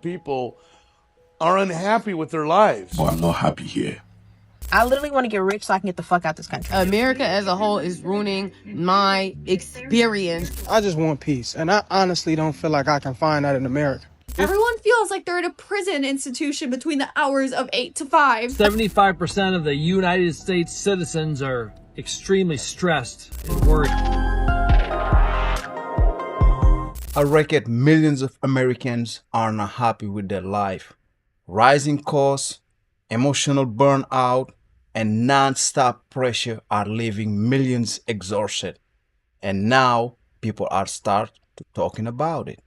People are unhappy with their lives. But I'm not happy here. I literally want to get rich so I can get the fuck out this country. America as a whole is ruining my experience. I just want peace, and I honestly don't feel like I can find that in America. Everyone feels like they're in a prison institution between the hours of 8 to 5. 75% of the United States citizens are extremely stressed and worried. I reckon millions of Americans are not happy with their life. Rising costs, emotional burnout, and non-stop pressure are leaving millions exhausted. And now people are start to talking about it.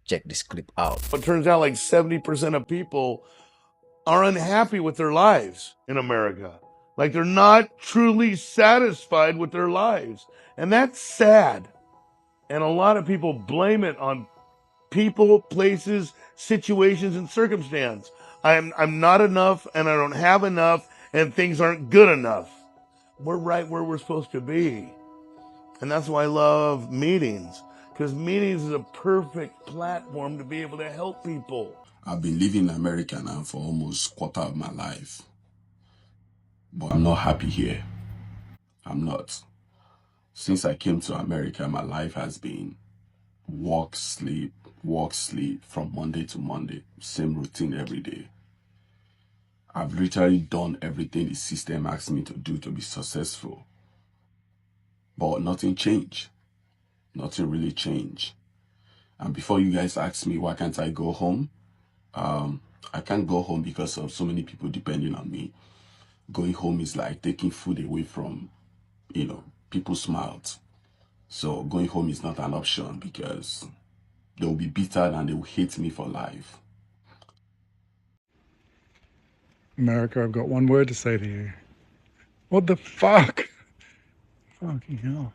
Check this clip out. It turns out like 70% of people are unhappy with their lives in America. Like they're not truly satisfied with their lives. And that's sad. And a lot of people blame it on people, places, situations, and circumstance. I'm not enough and I don't have enough and things aren't good enough. We're right where we're supposed to be. And that's why I love meetings, because meetings is a perfect platform to be able to help people. I've been living in America now for almost a quarter of my life. But I'm not happy here. I'm not. Since I came to America, my life has been work, sleep from Monday to Monday. Same routine every day. I've literally done everything the system asked me to do to be successful. But nothing changed. Nothing really changed. And before you guys ask me, why can't I go home? I can't go home because of so many people depending on me. Going home is like taking food away from, people's mouths. So going home is not an option because they will be bitter and they will hate me for life. America, I've got one word to say to you. What the fuck? Fucking hell.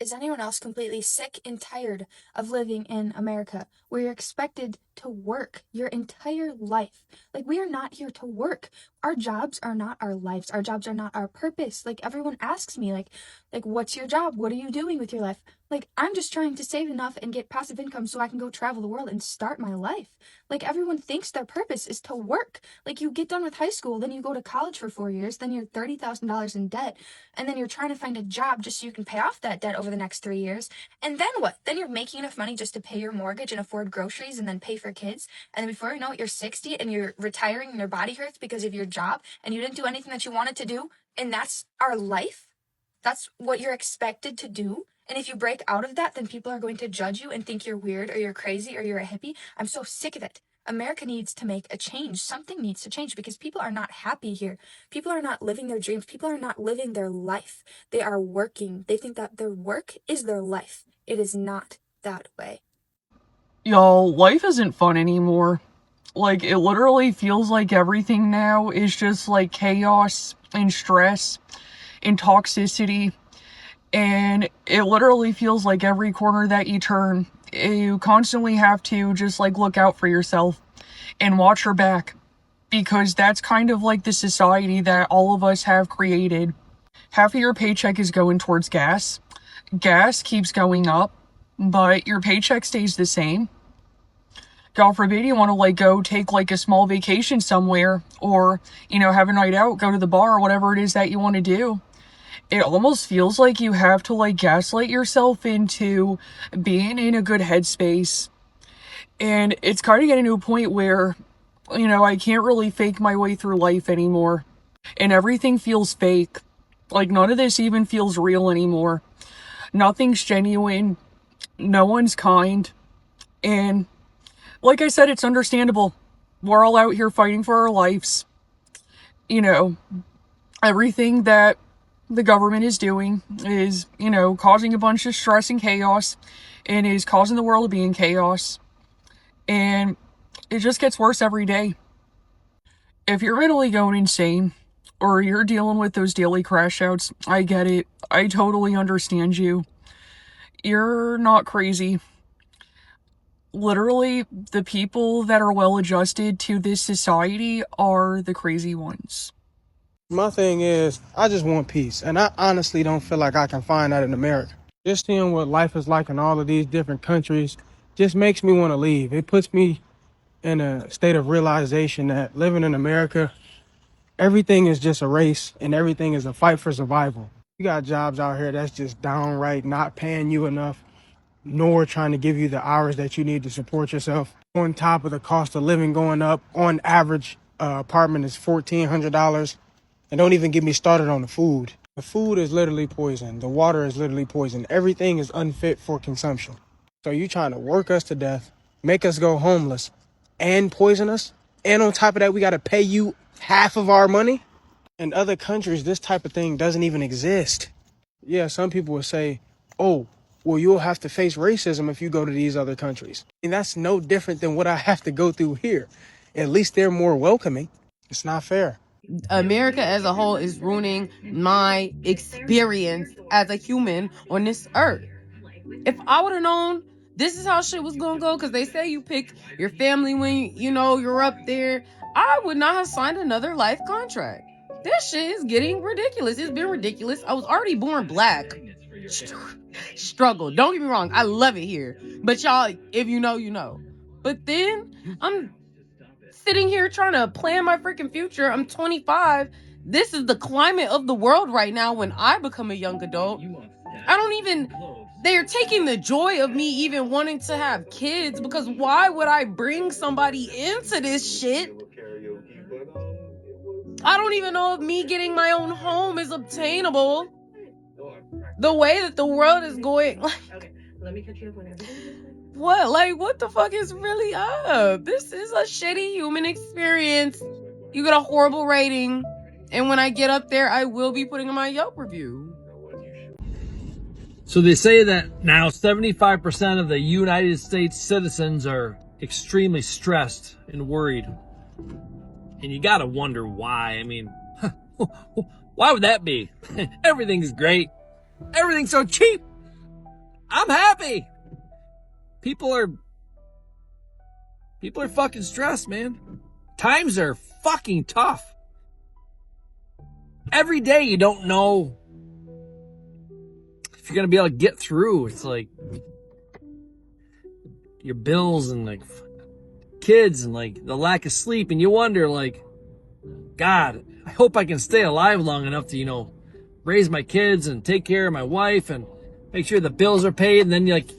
Is anyone else completely sick and tired of living in America where you're expected to work your entire life? Like, we are not here to work. Our jobs are not our lives. Our jobs are not our purpose. Like, everyone asks me, like, what's your job? What are you doing with your life? Like, I'm just trying to save enough and get passive income so I can go travel the world and start my life. Like, everyone thinks their purpose is to work. Like, you get done with high school, then you go to college for 4 years, then you're $30,000 in debt, and then you're trying to find a job just so you can pay off that debt over the next 3 years. And then what? Then you're making enough money just to pay your mortgage and afford groceries and then pay for kids. And then before you know it, you're 60 and you're retiring and your body hurts because of your job and you didn't do anything that you wanted to do. And that's our life. That's what you're expected to do. And if you break out of that, then people are going to judge you and think you're weird or you're crazy or you're a hippie. I'm so sick of it. America needs to make a change. Something needs to change because people are not happy here. People are not living their dreams. People are not living their life. They are working. They think that their work is their life. It is not that way. Y'all, life isn't fun anymore. Like, it literally feels like everything now is just like chaos and stress and toxicity. And it literally feels like every corner that you turn, you constantly have to just like look out for yourself and watch your back, because that's kind of like the society that all of us have created. Half of your paycheck is going towards gas. Gas keeps going up, but your paycheck stays the same. God forbid you want to like go take like a small vacation somewhere, or, have a night out, go to the bar or whatever it is that you want to do. It almost feels like you have to like gaslight yourself into being in a good headspace. And it's kind of getting to a point where, I can't really fake my way through life anymore. And everything feels fake. Like, none of this even feels real anymore. Nothing's genuine. No one's kind. And like I said, it's understandable. We're all out here fighting for our lives. Everything that the government is doing is, causing a bunch of stress and chaos, and is causing the world to be in chaos. And it just gets worse every day. If you're mentally going insane, or you're dealing with those daily crash outs, I get it. I totally understand you. You're not crazy. Literally, the people that are well adjusted to this society are the crazy ones. My thing is, I just want peace, and I honestly don't feel like I can find that in America. Just seeing what life is like in all of these different countries just makes me want to leave. It puts me in a state of realization that living in America, everything is just a race and everything is a fight for survival. You got jobs out here that's just downright not paying you enough, nor trying to give you the hours that you need to support yourself. On top of the cost of living going up, on average, apartment is $1,400. And don't even get me started on the food. The food is literally poison. The water is literally poison. Everything is unfit for consumption. So you trying to work us to death, make us go homeless, and poison us? And on top of that, we got to pay you half of our money? In other countries, this type of thing doesn't even exist. Yeah, some people would say, oh, well, you'll have to face racism if you go to these other countries. And that's no different than what I have to go through here. At least they're more welcoming. It's not fair. America as a whole is ruining my experience as a human on this earth. If I would have known this is how shit was gonna go, because they say you pick your family when you know you're up there, I would not have signed another life contract. This shit is getting ridiculous. It's been ridiculous. I was already born black. Struggle. Don't get me wrong. I love it here. But y'all, if you know, you know. But then I'm sitting here trying to plan my freaking future. I'm 25. This is the climate of the world right now when I become a young adult. I don't even... They're taking the joy of me even wanting to have kids, because why would I bring somebody into this shit? I don't even know if me getting my own home is obtainable. The way that the world is going, like, what? Like, what the fuck is really up? This is a shitty human experience. You get a horrible rating, and when I get up there, I will be putting in my Yelp review. So they say that now 75% of the United States citizens are extremely stressed and worried. And you gotta wonder why. I mean, why would that be? Everything's great. Everything's so cheap. I'm happy. People are fucking stressed, man. Times are fucking tough. Every day you don't know if you're gonna be able to get through. It's like your bills and like kids and like the lack of sleep, and you wonder, like, God, I hope I can stay alive long enough to, you know, raise my kids and take care of my wife and make sure the bills are paid. And then you, like,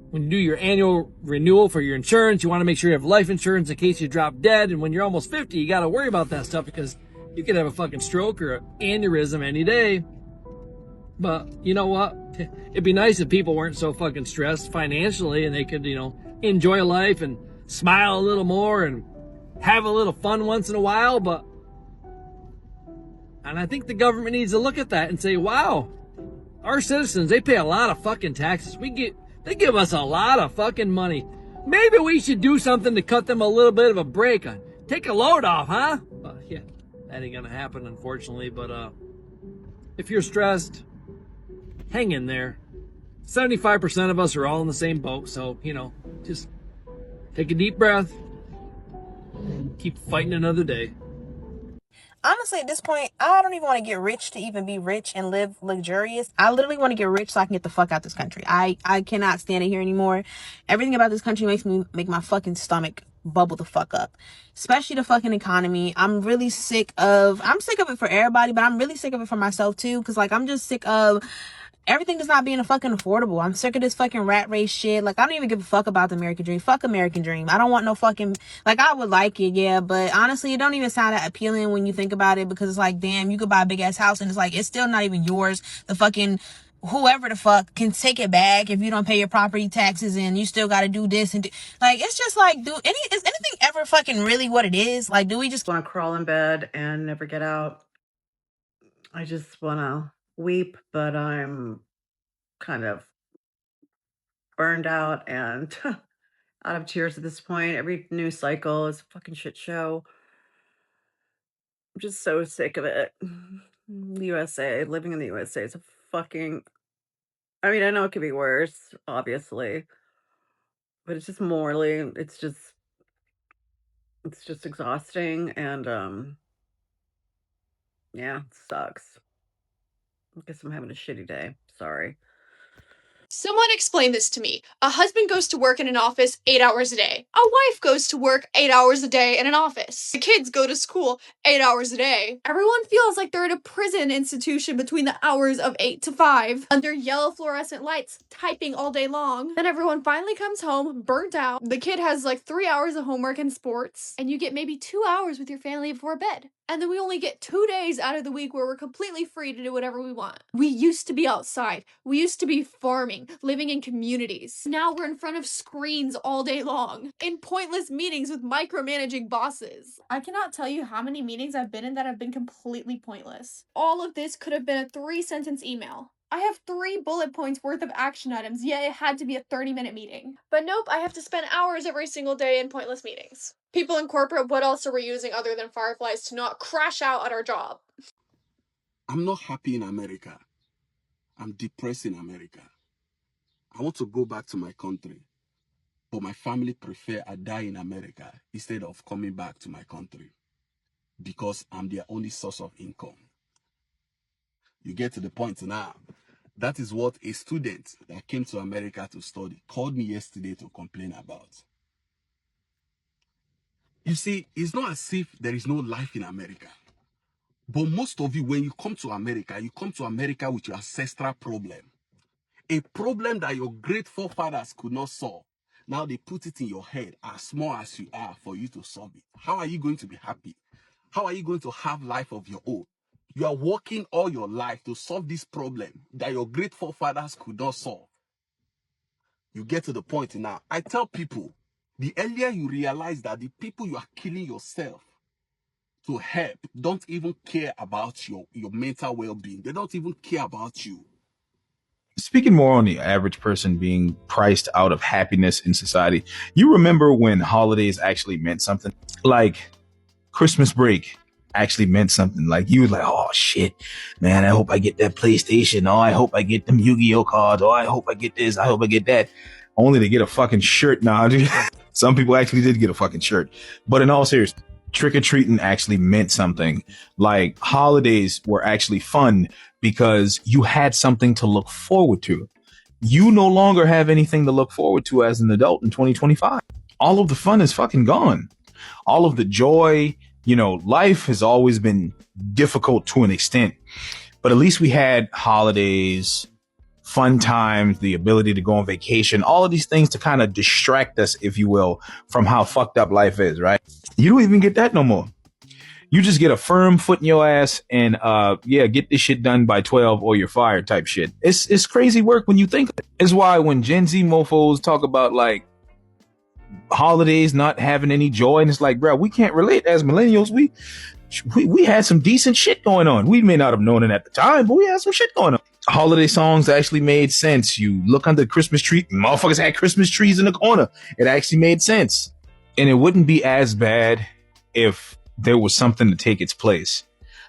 when you do your annual renewal for your insurance, you want to make sure you have life insurance in case you drop dead. And when you're almost 50, you got to worry about that stuff because you could have a fucking stroke or an aneurysm any day. But you know what? It'd be nice if people weren't so fucking stressed financially and they could, you know, enjoy life and smile a little more and have a little fun once in a while. And I think the government needs to look at that and say, wow, our citizens, they pay a lot of fucking taxes. They give us a lot of fucking money. Maybe we should do something to cut them a little bit of a break on. Take a load off, huh? Yeah, that ain't gonna happen, unfortunately. But if you're stressed, hang in there. 75% of us are all in the same boat. So, you know, just take a deep breath. Keep fighting another day. Honestly, at this point, I don't even want to get rich to even be rich and live luxurious. I literally want to get rich so I can get the fuck out this country. I cannot stand it here anymore. Everything about this country makes me make my fucking stomach bubble the fuck up. Especially the fucking economy. I'm sick of it for everybody, but I'm really sick of it for myself too. Cause like, I'm just sick of everything is not being fucking affordable. I'm sick of this fucking rat race shit. Like, I don't even give a fuck about the American dream. Fuck American dream. I don't want no fucking, like, I would like it, yeah, but honestly, it don't even sound that appealing when you think about it, because it's like, damn, you could buy a big ass house and it's like, it's still not even yours. The fucking whoever the fuck can take it back if you don't pay your property taxes, and you still got to do this and do, like, it's just like, is anything ever fucking really what it is? Like, do we just want to crawl in bed and never get out? I just want to weep, but I'm kind of burned out and out of tears at this point. Every news cycle is a fucking shit show. I'm just so sick of it. The USA, living in the USA is a fucking... I mean, I know it could be worse, obviously, but it's just morally, it's just exhausting, and yeah, it sucks. I guess I'm having a shitty day. Sorry. Someone explain this to me. A husband goes to work in an office 8 hours a day. A wife goes to work 8 hours a day in an office. The kids go to school 8 hours a day. Everyone feels like they're in a prison institution between the hours of 8 to 5, under yellow fluorescent lights, typing all day long. Then everyone finally comes home, burnt out. The kid has like 3 hours of homework and sports, and you get maybe 2 hours with your family before bed. And then we only get 2 days out of the week where we're completely free to do whatever we want. We used to be outside. We used to be farming, living in communities. Now we're in front of screens all day long, in pointless meetings with micromanaging bosses. I cannot tell you how many meetings I've been in that have been completely pointless. All of this could have been a 3-sentence email. I have 3 bullet points worth of action items, yet it had to be a 30-minute meeting. But nope, I have to spend hours every single day in pointless meetings. People in corporate, what else are we using other than fireflies to not crash out at our job? I'm not happy in America. I'm depressed in America. I want to go back to my country, but my family prefer I die in America instead of coming back to my country because I'm their only source of income. You get to the point now. That is what a student that came to America to study called me yesterday to complain about. You see, it's not as if there is no life in America. But most of you, when you come to America with your ancestral problem. A problem that your great forefathers could not solve. Now they put it in your head, as small as you are, for you to solve it. How are you going to be happy? How are you going to have life of your own? You are working all your life to solve this problem that your great forefathers could not solve. You get to the point now. I tell people, the earlier you realize that the people you are killing yourself to help don't even care about your mental well-being. They don't even care about you. Speaking more on the average person being priced out of happiness in society, you remember when holidays actually meant something? Like Christmas break actually meant something. Like you was like, oh shit, man, I hope I get that PlayStation. Oh, I hope I get them Yu-Gi-Oh cards. Oh, I hope I get this. I hope I get that. Only to get a fucking shirt now. Some people actually did get a fucking shirt. But in all seriousness, trick-or-treating actually meant something. Like holidays were actually fun because you had something to look forward to. You no longer have anything to look forward to as an adult in 2025. All of the fun is fucking gone. All of the joy, life has always been difficult to an extent, but at least we had holidays, fun times, the ability to go on vacation, all of these things to kind of distract us, if you will, from how fucked up life is, right? You don't even get that no more. You just get a firm foot in your ass and get this shit done by 12 or you're fired type shit. It's crazy work when you think. It's why when Gen Z mofos talk about like holidays not having any joy, and it's like, bro, we can't relate as millennials. We had some decent shit going on. We may not have known it at the time, but we had some shit going on. Holiday songs actually made sense. You look under the Christmas tree, motherfuckers had Christmas trees in the corner. It actually made sense. And it wouldn't be as bad if there was something to take its place.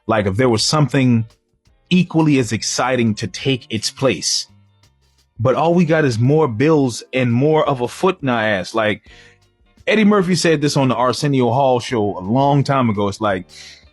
Like if there was something equally as exciting to take its place. But all we got is more bills and more of a foot in our ass. Like Eddie Murphy said this on the Arsenio Hall show a long time ago. It's like,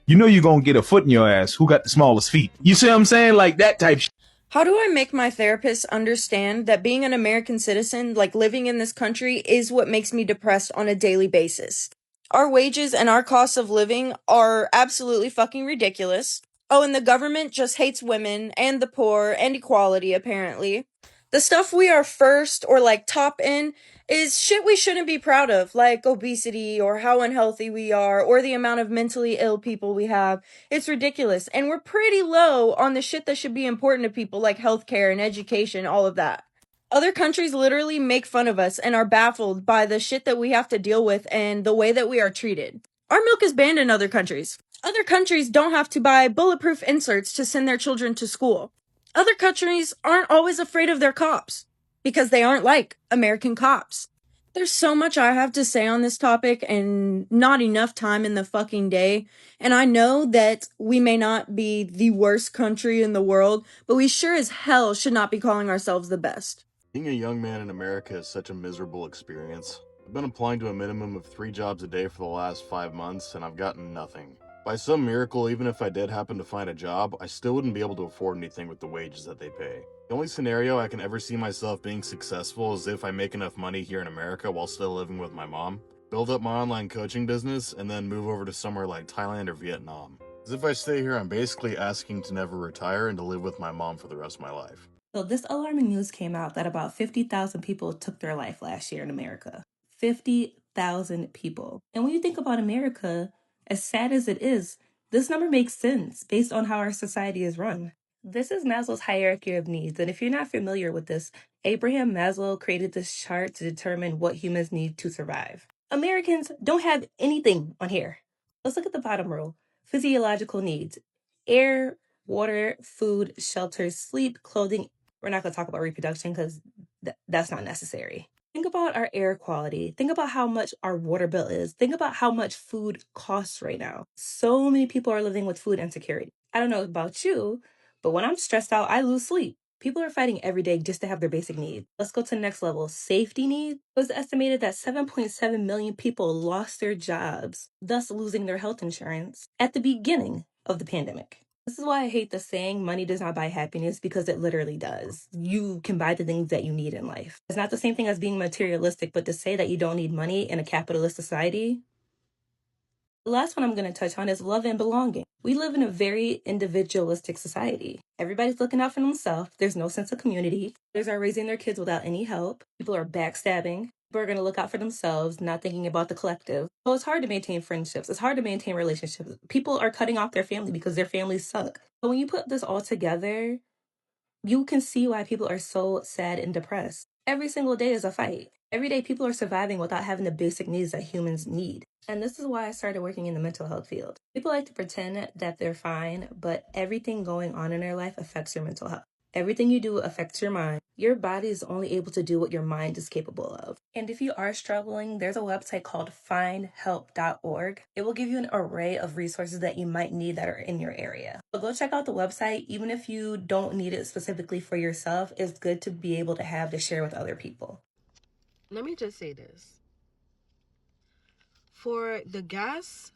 you're going to get a foot in your ass. Who got the smallest feet? You see what I'm saying? Like that type shit. How do I make my therapist understand that being an American citizen, like living in this country, is what makes me depressed on a daily basis? Our wages and our costs of living are absolutely fucking ridiculous. Oh, and the government just hates women and the poor and equality, apparently. The stuff we are first or like top in is shit we shouldn't be proud of, like obesity or how unhealthy we are or the amount of mentally ill people we have. It's ridiculous. And we're pretty low on the shit that should be important to people like healthcare and education, all of that. Other countries literally make fun of us and are baffled by the shit that we have to deal with and the way that we are treated. Our milk is banned in other countries. Other countries don't have to buy bulletproof inserts to send their children to school. Other countries aren't always afraid of their cops because they aren't like American cops. There's so much I have to say on this topic and not enough time in the fucking day. And I know that we may not be the worst country in the world, but we sure as hell should not be calling ourselves the best. Being a young man in America is such a miserable experience. I've been applying to a minimum of 3 jobs a day for the last 5 months, and I've gotten nothing. By some miracle, even if I did happen to find a job, I still wouldn't be able to afford anything with the wages that they pay. The only scenario I can ever see myself being successful is if I make enough money here in America while still living with my mom, build up my online coaching business, and then move over to somewhere like Thailand or Vietnam. As if I stay here, I'm basically asking to never retire and to live with my mom for the rest of my life. So this alarming news came out that about 50,000 people took their life last year in America. 50,000 people. And when you think about America, as sad as it is, this number makes sense based on how our society is run. This is Maslow's hierarchy of needs. And if you're not familiar with this, Abraham Maslow created this chart to determine what humans need to survive. Americans don't have anything on here. Let's look at the bottom row. Physiological needs. Air, water, food, shelter, sleep, clothing. We're not going to talk about reproduction because that's not necessary. Think about our air quality. Think about how much our water bill is. Think about how much food costs right now. So many people are living with food insecurity. I don't know about you, but when I'm stressed out, I lose sleep. People are fighting every day just to have their basic needs. Let's go to the next level. Safety needs. It was estimated that 7.7 million people lost their jobs, thus losing their health insurance at the beginning of the pandemic. This is why I hate the saying, money does not buy happiness, because it literally does. You can buy the things that you need in life. It's not the same thing as being materialistic, but to say that you don't need money in a capitalist society. The last one I'm going to touch on is love and belonging. We live in a very individualistic society. Everybody's looking out for themselves. There's no sense of community. Mothers are raising their kids without any help. People are backstabbing. People are going to look out for themselves, not thinking about the collective. So it's hard to maintain friendships. It's hard to maintain relationships. People are cutting off their family because their families suck. But when you put this all together, you can see why people are so sad and depressed. Every single day is a fight. Every day people are surviving without having the basic needs that humans need. And this is why I started working in the mental health field. People like to pretend that they're fine, but everything going on in their life affects your mental health. Everything you do affects your mind. Your body is only able to do what your mind is capable of. And if you are struggling, there's a website called findhelp.org. It will give you an array of resources that you might need that are in your area. So go check out the website. Even if you don't need it specifically for yourself, it's good to be able to have to share with other people. Let me just say this. For the gas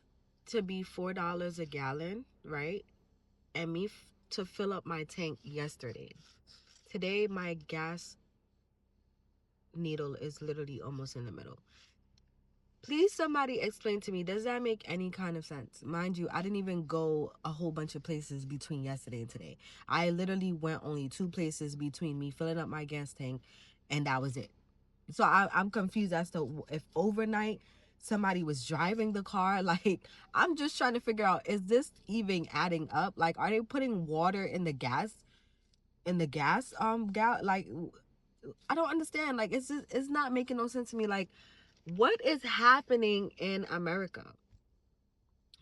to be $4 a gallon, right? And me to fill up my tank yesterday. Today, my gas needle is literally almost in the middle. Please, somebody explain to me, does that make any kind of sense? Mind you, I didn't even go a whole bunch of places between yesterday and today. I literally went only 2 places between me filling up my gas tank, and that was it. So I'm confused as to if overnight somebody was driving the car. Like, I'm just trying to figure out, is this even adding up? Like, are they putting water in the gas? Like, I don't understand. Like, it's not making no sense to me. Like, what is happening in America?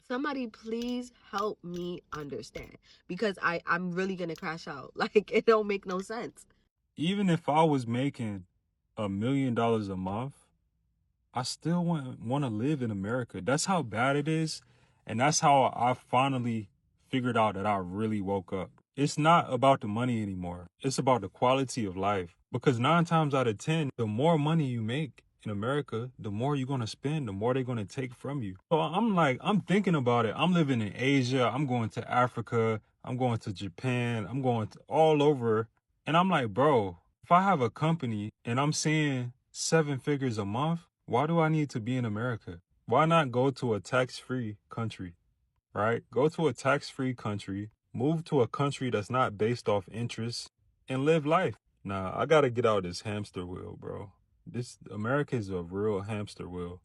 Somebody please help me understand, because I'm really gonna crash out. Like, it don't make no sense. Even if I was making $1 million a month, I still want to live in America. That's how bad it is. And that's how I finally figured out that I really woke up. It's not about the money anymore. It's about the quality of life. Because 9 times out of 10, the more money you make in America, the more you're going to spend, the more they're going to take from you. So I'm thinking about it. I'm living in Asia. I'm going to Africa. I'm going to Japan. I'm going to all over. And I'm like, bro, if I have a company and I'm seeing 7 figures a month, why do I need to be in America? Why not go to a tax-free country, right? Go to a tax-free country, move to a country that's not based off interest, and live life. Nah, I gotta get out of this hamster wheel, bro. This America is a real hamster wheel.